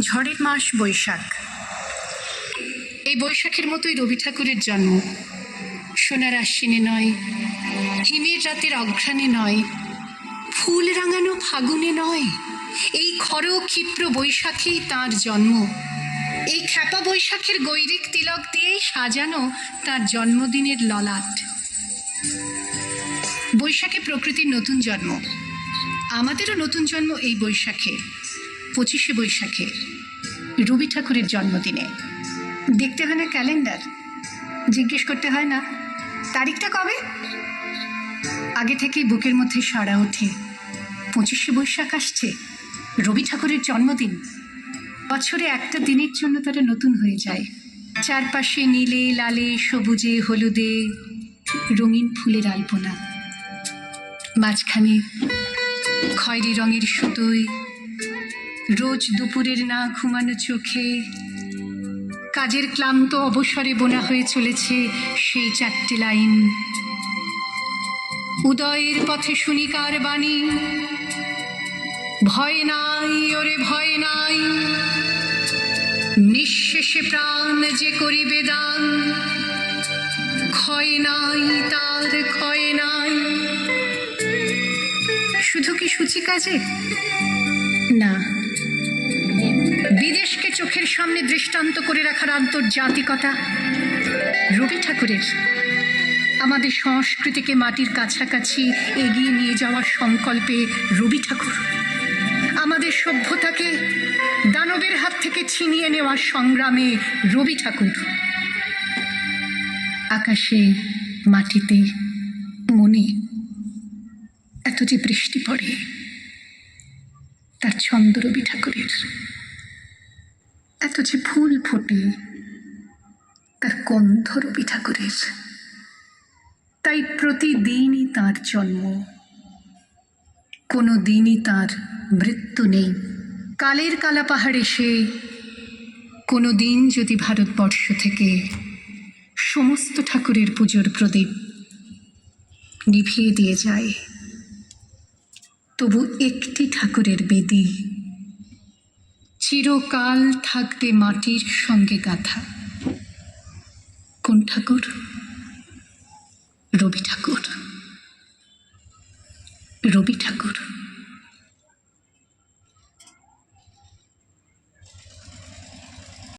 ঝড়ের মাস বৈশাখ। এই বৈশাখের মতোই রবি ঠাকুরের জন্ম। সোনার আশ্বিনে নয়, হিমের রাতের অঘ্রাণে নয়, ফুল রাঙানো ফাগুনে নয়, এই খর ক্ষিপ্র বৈশাখেই তাঁর জন্ম। এই খ্যাপা বৈশাখের গৈরিক তিলক দিয়েই সাজানো তাঁর জন্মদিনের ললাট। বৈশাখে প্রকৃতির নতুন জন্ম, আমাদেরও নতুন জন্ম এই বৈশাখে, 25শে বৈশাখে, রবি ঠাকুরের জন্মদিনে। দেখতে হয় না ক্যালেন্ডার, জিজ্ঞেস করতে হয় না তারিখটা কবে, আগে থেকেই বুকের মধ্যে সাড়া ওঠে 25শে বৈশাখ আসছে, রবি ঠাকুরের জন্মদিন। বছরে একটা দিনের জন্য তারা নতুন হয়ে যায়। চারপাশে নীলে লালে সবুজে হলুদে রঙিন ফুলের আলপনা, মাঝখানে খয়েরি রঙের সুতোয় রোজ দুপুরের না ঘুমানো চোখে কাজের ক্লান্ত অবসরে বোনা হয়ে চলেছে সেই 4টে লাইন। উদয়ের পথে শুনি কার বাণী, ভয় নাই ওরে ভয় নাই, নিঃশেষে প্রাণ যে করিবে দান, ক্ষয় নাই তার ক্ষয় নাই। শুধু কি সূচি কাজে? না, বিদেশকে চোখের সামনে দৃষ্টান্ত করে রাখার আন্তর্জাতিকতা রবি ঠাকুরের। আমাদের সংস্কৃতিকে মাটির কাছাকাছি এগিয়ে নিয়ে যাওয়ার সংকল্পে রবি ঠাকুর। আমাদের সভ্যতাকে দানবের হাত থেকে ছিনিয়ে নেওয়ার সংগ্রামে রবি ঠাকুর। আকাশে, মাটিতে, মনে এত যে বৃষ্টি পড়ে, তার ছন্দ রবি ঠাকুরের। এত যে ফুল ফোটে, তার গন্ধ রবি ঠাকুরের। তাই প্রতিদিনই তাঁর জন্ম, কোনো দিনই তাঁর মৃত্যু নেই। কালের কালা পাহাড় এসে কোনো দিন যদি ভারতবর্ষ থেকে সমস্ত ঠাকুরের পুজোর প্রদীপ নিভিয়ে দিয়ে যায়, তবু একটি ঠাকুরের বেদি চিরকাল থাকবে মাটির সঙ্গে গাঁথা। কোন ঠাকুর? রবি ঠাকুর। রবি ঠাকুর।